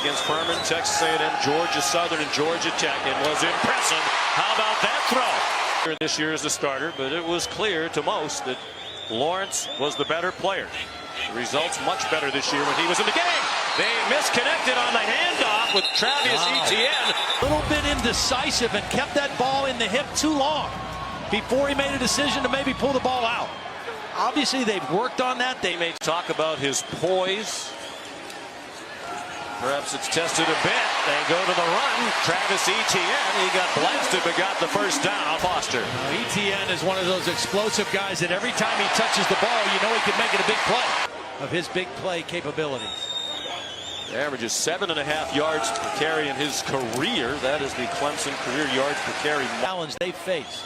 against Furman, Texas A&M, Georgia Southern, and Georgia Tech, and was impressive. How about that throw? This year as a starter, but it was clear to most that Lawrence was the better player. The results much better this year when he was in the game. They misconnected on the handoff with Travis Etienne. A little bit indecisive and kept that ball in the hip too long before he made a decision to maybe pull the ball out. Obviously, they've worked on that. They may talk about his poise. Perhaps it's tested a bit. They go to the run. Travis Etienne, he got blasted but got the first down. Foster. Etienne is one of those explosive guys that every time he touches the ball, you know he could make it a big play. Of his big play capabilities. He averages 7.5 yards per carry in his career. That is the Clemson career yards per carry challenge they face.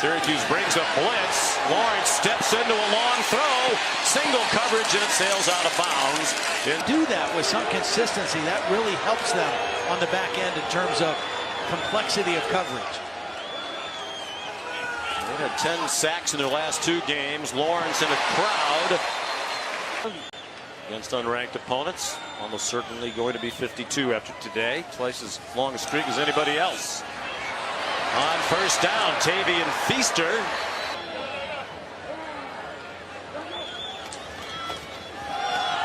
Syracuse brings a blitz. Lawrence steps into a long throw. Single coverage and it sails out of bounds. Do that with some consistency. That really helps them on the back end in terms of complexity of coverage. They had 10 sacks in their last 2 games. Lawrence in a crowd against unranked opponents. Almost certainly going to be 52 after today. Twice as long a streak as anybody else. On first down, Tavian Feaster.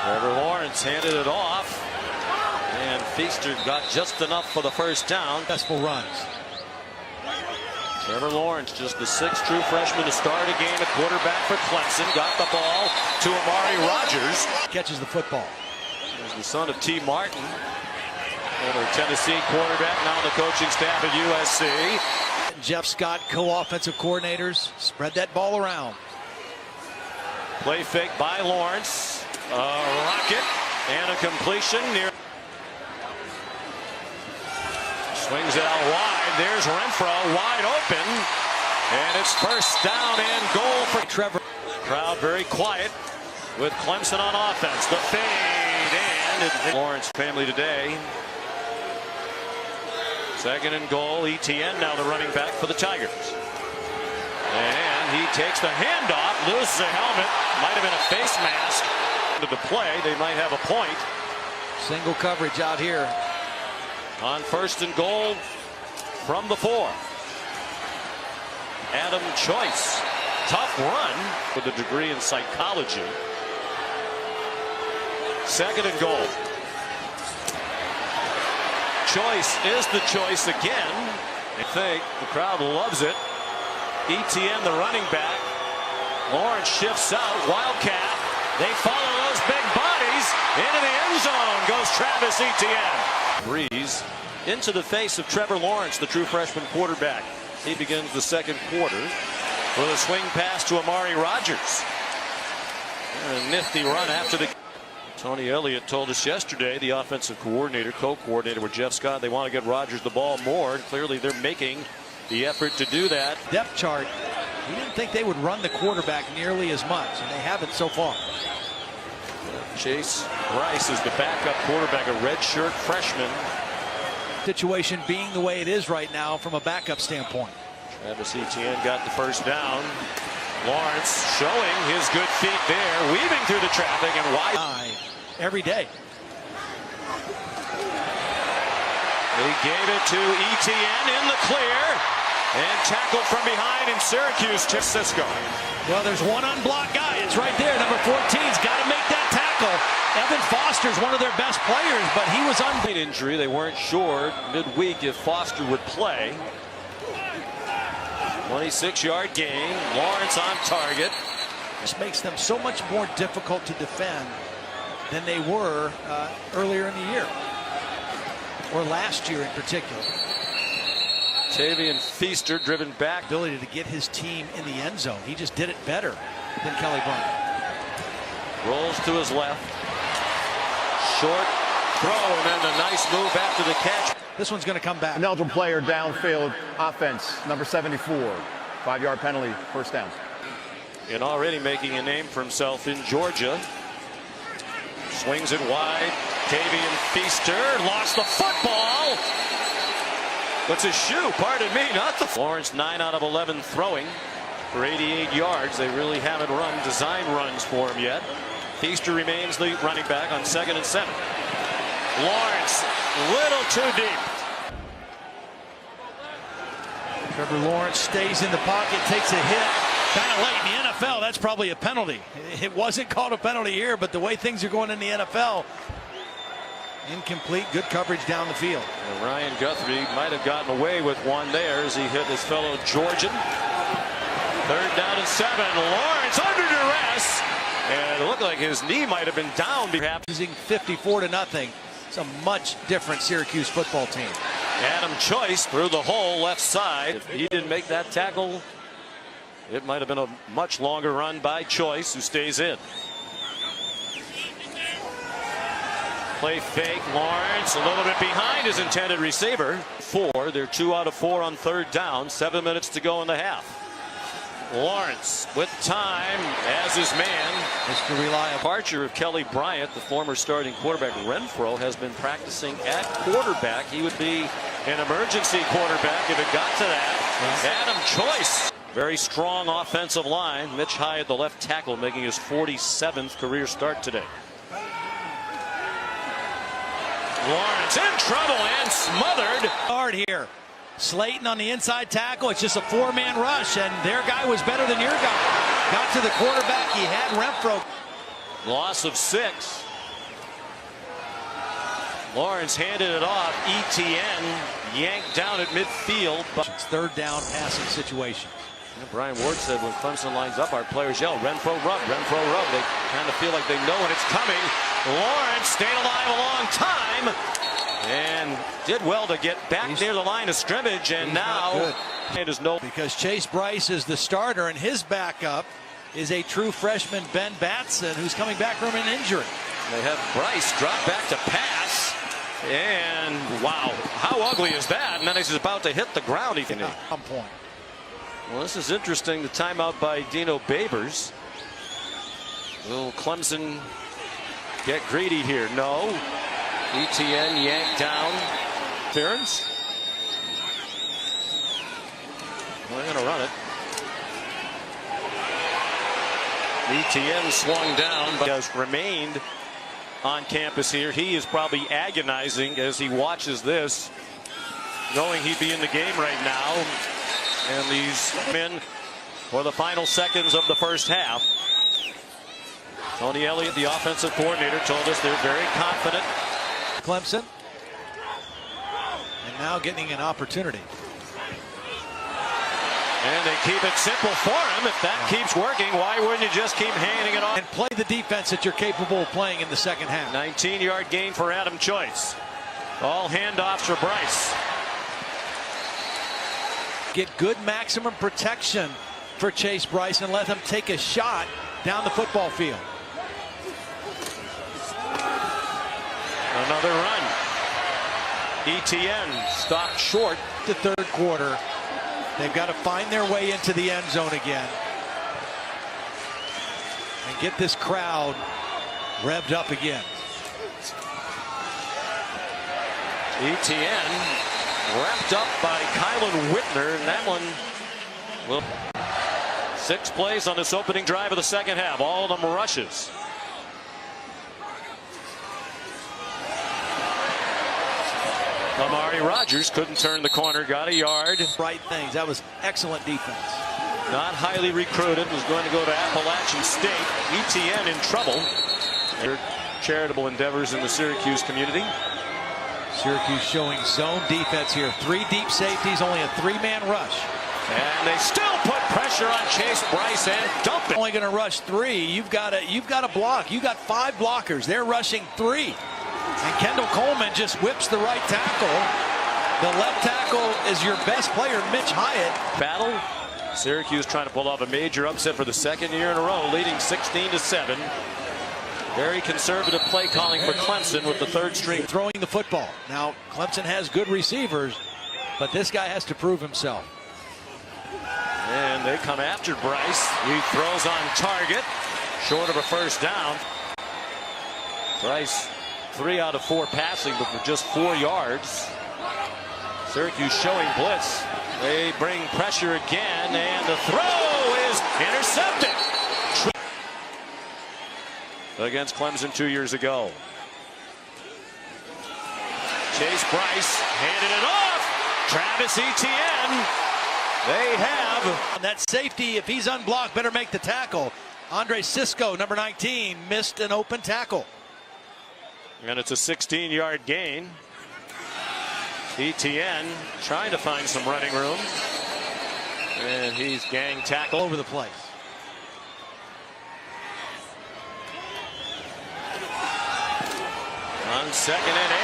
Trevor Lawrence handed it off. And Feaster got just enough for the first down. Successful runs. Trevor Lawrence, just the 6th true freshman to start a game at quarterback for Clemson. Got the ball to Amari Rogers. Catches the football. He's the son of T. Martin. Former Tennessee quarterback, now on the coaching staff at USC. Jeff Scott, co-offensive coordinators, spread that ball around. Play fake by Lawrence. A rocket and a completion near. Swings it out wide. There's Renfro wide open. And it's first down and goal for Trevor. Crowd very quiet with Clemson on offense. The fade and Lawrence family today. 2nd and goal. Etienne now the running back for the Tigers. And he takes the handoff, loses a helmet. Might have been a face mask. To the play, they might have a point. Single coverage out here. On 1st and goal from the 4. Adam Choice. Tough run with a degree in psychology. 2nd and goal. Choice is the choice again. I think the crowd loves it. Etienne, the running back. Lawrence shifts out. Wildcat. They follow those big bodies. Into the end zone goes Travis Etienne. Breeze into the face of Trevor Lawrence, the true freshman quarterback. He begins the 2nd quarter with a swing pass to Amari Rogers. And a nifty run after the. Tony Elliott told us yesterday, the offensive coordinator, co-coordinator with Jeff Scott, they want to get Rogers the ball more. And clearly they're making the effort to do that. Depth chart. He didn't think they would run the quarterback nearly as much, and they haven't so far. Chase Rice is the backup quarterback, a redshirt freshman. Situation being the way it is right now from a backup standpoint. Travis Etienne got the first down. Lawrence showing his good feet there, weaving through the traffic and wide. Every day. He gave it to Etienne in the clear and tackled from behind in Syracuse to Cisco. Well, there's one unblocked guy. It's right there. Number 14's got to make that tackle. Evan Foster's one of their best players, but he was on injury. They weren't sure midweek if Foster would play. 26-yard gain. Lawrence on target. This makes them so much more difficult to defend than they were earlier in the year, or last year in particular. Tavian Feaster driven back. Ability to get his team in the end zone. He just did it better than Kelly Bryant. Rolls to his left. Short throw and then a nice move after the catch. This one's going to come back. An eligible player downfield offense, number 74. 5-yard penalty, first down. And already making a name for himself in Georgia. Swings it wide. Tavian Feaster lost the football. What's his shoe? Pardon me, not the. Lawrence 9 out of 11 throwing for 88 yards. They really haven't run design runs for him yet. Feaster remains the running back on 2nd and 7. Lawrence, little too deep. Trevor Lawrence stays in the pocket, takes a hit kind of late. In the NFL, that's probably a penalty. It wasn't called a penalty here, but the way things are going in the NFL, incomplete, good coverage down the field. And Ryan Guthrie might have gotten away with one there as he hit his fellow Georgian. 3rd down and 7. Lawrence under duress, and it looked like his knee might have been down. Losing 54-0. It's a much different Syracuse football team. Adam Choice through the hole left side. If he didn't make that tackle, it might have been a much longer run by Choice, who stays in. Play fake. Lawrence a little bit behind his intended receiver. 4. They're 2 out of 4 on 3rd down. 7 minutes to go in the half. Lawrence with time as his man. Mr. Reliable. Departure of Kelly Bryant, the former starting quarterback. Renfro has been practicing at quarterback. He would be an emergency quarterback if it got to that. Adam Choice. Very strong offensive line. Mitch Hyatt, the left tackle, making his 47th career start today. Lawrence in trouble and smothered. Hard here. Slayton on the inside tackle. It's just a 4-man rush, and their guy was better than your guy. Got to the quarterback. He had Renfro. Loss of 6. Lawrence handed it off. ETN yanked down at midfield. It's 3rd down passing situation. Brian Ward said when Clemson lines up, our players yell, Renfro rub, Renfro rub. They kind of feel like they know when it's coming. Lawrence stayed alive a long time and did well to get back near the line of scrimmage. And now it is no. Because Chase Bryce is the starter, and his backup is a true freshman, Ben Batson, who's coming back from an injury. They have Bryce drop back to pass. And wow, how ugly is that? And then he's about to hit the ground. He can hit. On point. Well, this is interesting. The timeout by Dino Babers. Will Clemson get greedy here? No. ETN yanked down. Interference. Well, they're going to run it. ETN swung down, but has remained on campus here. He is probably agonizing as he watches this, knowing he'd be in the game right now. And these men for the final seconds of the first half. Tony Elliott, the offensive coordinator, told us they're very confident. Clemson. And now getting an opportunity. And they keep it simple for him. If that keeps working, why wouldn't you just keep handing it off? And play the defense that you're capable of playing in the second half. 19-yard gain for Adam Choice. All handoffs for Bryce. Get good maximum protection for Chase Bryce and let him take a shot down the football field. Another run. ETN stopped short. The 3rd quarter. They've got to find their way into the end zone again and get this crowd revved up again. ETN wrapped up by Kylan Whitner, and that one will 6 plays on this opening drive of the second half. All of them rushes. Amari Rogers couldn't turn the corner, got a yard. Right things. That was excellent defense. Not highly recruited, was going to go to Appalachian State. ETN in trouble. Their charitable endeavors in the Syracuse community. Syracuse showing zone defense here. 3 deep safeties, only a 3-man rush. And they still put pressure on Chase Bryce and dump it. Only going to rush 3. You've got to block. You've got 5 blockers. They're rushing 3. And Kendall Coleman just whips the right tackle. The left tackle is your best player, Mitch Hyatt. Battle. Syracuse trying to pull off a major upset for the 2nd year in a row, leading 16-7. Very conservative play calling for Clemson with the 3rd string. Throwing the football. Now, Clemson has good receivers, but this guy has to prove himself. And they come after Bryce. He throws on target. Short of a 1st down. Bryce 3 out of 4 passing, but for just 4 yards. Syracuse showing blitz. They bring pressure again, and the throw is intercepted. Against Clemson 2 years ago. Chase Bryce handed it off. Travis Etienne. They have that safety. If he's unblocked, better make the tackle. Andre Cisco, number 19, missed an open tackle. And it's a 16-yard gain. Etienne trying to find some running room. And he's gang tackle over the place. On 2nd and 8,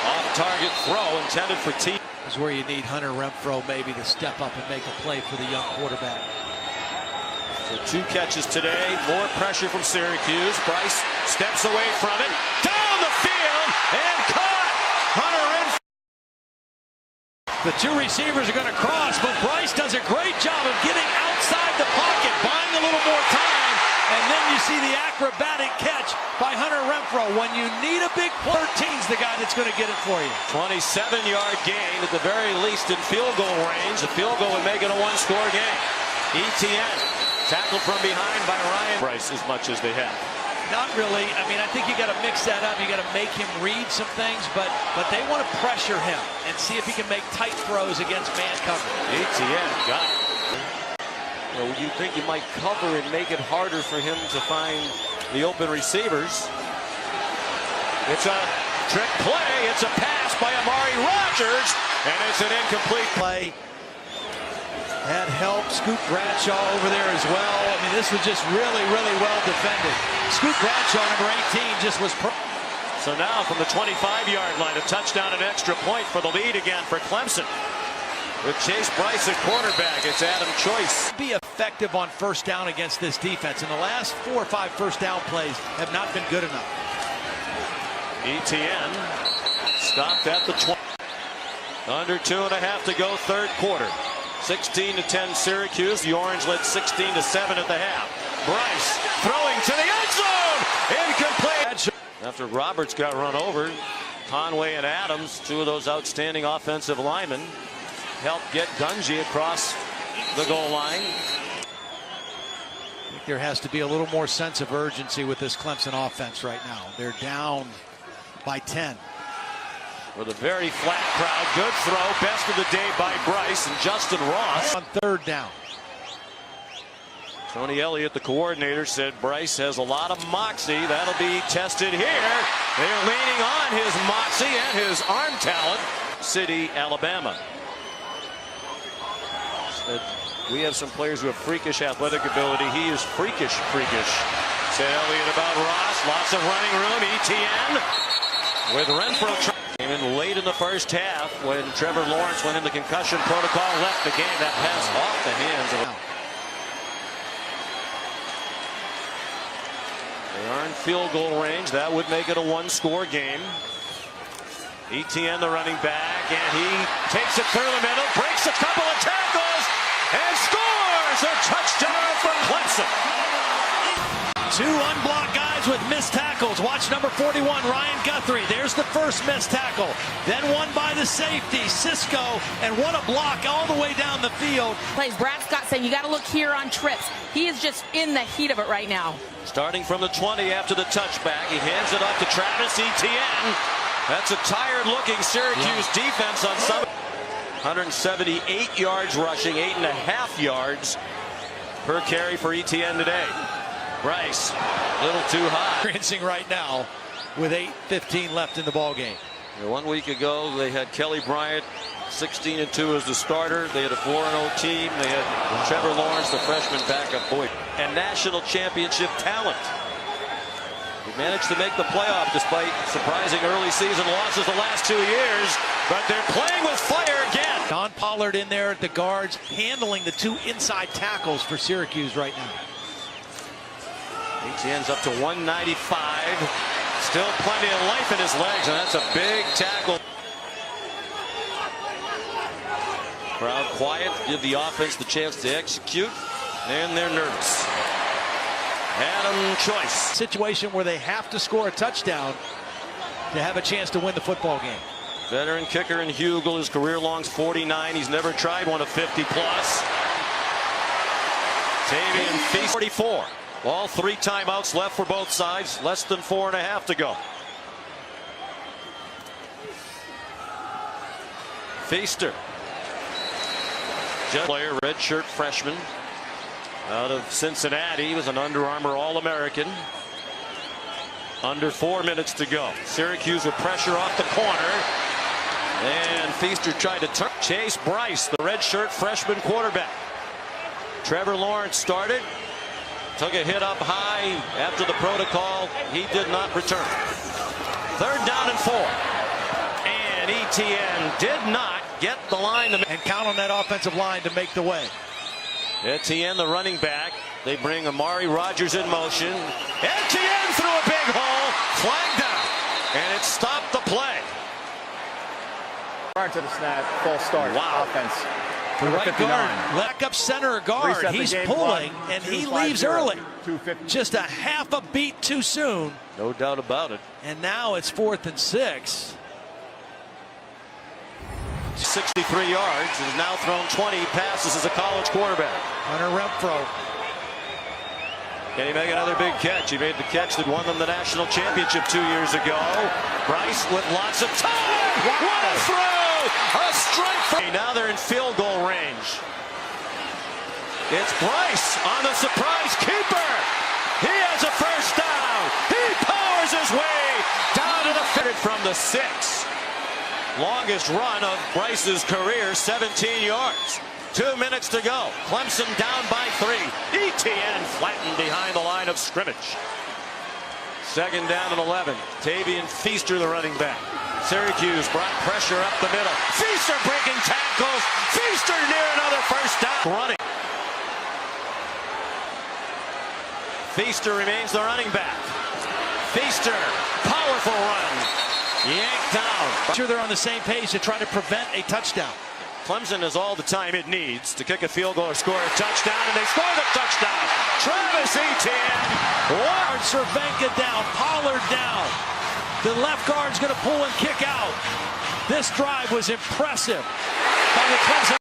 off-target throw intended for T. This is where you need Hunter Renfrow maybe to step up and make a play for the young quarterback. So 2 catches today, more pressure from Syracuse. Bryce steps away from it, down the field, and caught. Hunter Renfrow. The 2 receivers are going to cross, but Bryce does a great job of getting outside the pocket, buying a little more time, and then you see the acrobatic catch by Hunter Renfrow. When you need a big 13's the guy that's going to get it for you. 27-yard gain at the very least in field goal range. A field goal would make it a 1-score game. Etienne tackled from behind by Ryan Bryce as much as they have. Not really. I mean, I think you got to mix that up. You got to make him read some things, but they want to pressure him and see if he can make tight throws against man cover. Etienne got it. Well, you think you might cover and make it harder for him to find the open receivers. It's a trick play. It's a pass by Amari Rogers, and it's an incomplete play. Had help. Scoop Bradshaw over there as well. I mean, this was just really, really well defended. Scoop Bradshaw, number 18, just was So now from the 25-yard line, a touchdown and extra point for the lead again for Clemson. With Chase Bryce at quarterback, it's Adam Choice. Be effective on first down against this defense. And the last 4 or 5 first down plays have not been good enough. Etienne stopped at the 20. Under 2.5 to go, third quarter. 16-10 Syracuse. The Orange led 16-7 at the half. Bryce throwing to the end zone. Incomplete. After Roberts got run over, Conway and Adams, 2 of those outstanding offensive linemen, helped get Gunji across the goal line. I think there has to be a little more sense of urgency with this Clemson offense right now. They're down by 10. With a very flat crowd. Good throw. Best of the day by Bryce and Justin Ross. On third down. Tony Elliott, the coordinator, said Bryce has a lot of moxie. That'll be tested here. They're leaning on his moxie and his arm talent. City, Alabama. Said, we have some players who have freakish athletic ability. He is freakish. Said Elliott about Ross. Lots of running room. Etienne with Renfrow. Came in late in the first half when Trevor Lawrence went into concussion protocol, left the game. That pass off the hands of. They are in field goal range. That would make it a 1-score game. Etienne, the running back, and he takes it through the middle, breaks a couple of tackles, and scores a touchdown for Clemson. 2 unblocked guys with missed tackles. Watch number 41, Ryan Guthrie. There's the first missed tackle. Then one by the safety, Cisco, and what a block all the way down the field. Plays Brad Scott saying you got to look here on trips. He is just in the heat of it right now. Starting from the 20 after the touchback, he hands it off to Travis Etienne. That's a tired-looking Syracuse defense on some. 178 yards rushing, 8.5 yards per carry for Etienne today. Bryce, a little too high. Experiencing right now with 8:15 left in the ball game. 1 week ago, they had Kelly Bryant, 16-2 as the starter. They had a 4-0 team. They had Trevor Lawrence, the freshman backup boy, and national championship talent. They managed to make the playoff despite surprising early season losses the last 2 years, but they're playing with fire again. John Pollard in there at the guards, handling the 2 inside tackles for Syracuse right now. Etienne's up to 195. Still plenty of life in his legs, and that's a big tackle. Crowd quiet, give the offense the chance to execute, and they're nervous. Adam Choice. Situation where they have to score a touchdown to have a chance to win the football game. Veteran kicker in Hugel, his career long's 49. He's never tried one of 50 plus. Tavian Feast 44. All 3 timeouts left for both sides. Less than 4.5 to go. Feaster. Just player, redshirt freshman out of Cincinnati. He was an Under Armour All-American. Under 4 minutes to go. Syracuse with pressure off the corner. And Feaster tried to turn. Chase Bryce, the redshirt freshman quarterback. Trevor Lawrence started. Took a hit up high after the protocol. He did not return. 3rd down and 4. And ETN did not get the line. And count on that offensive line to make the way. Etienne, the running back. They bring Amari Rodgers in motion. Etienne threw a big hole. Flag down. And it stopped the play. Prior to the snap, false start. Wow. Offense. The Number right 59. guard, back up center guard. Reset the He's game pulling, clock. and he 2:50. leaves early. 2:50. Just a half a beat too soon. No doubt about it. And now it's 4th and 6. 63 yards. He's now thrown 20 passes as a college quarterback. Hunter Renfro. Can he make another big catch? He made the catch that won them the national championship 2 years ago. Bryce with lots of time. What a throw! A strike. Now they're in field goal range. It's Bryce on the surprise keeper. He has a first down. He powers his way down to the finish from the 6. Longest run of Bryce's career, 17 yards. 2 minutes to go. Clemson down by 3. ETN flattened behind the line of scrimmage. 2nd down and 11. Tavian Feaster, the running back. Syracuse brought pressure up the middle. Feaster breaking tackles. Feaster near another first down. Running. Feaster remains the running back. Feaster, powerful run. Yanked down. Sure, they're on the same page to try to prevent a touchdown. Clemson has all the time it needs to kick a field goal or score a touchdown, and they score the touchdown. Travis Etienne. Cervenka down. Pollard down. The left guard's going to pull and kick out. This drive was impressive by the Clemson.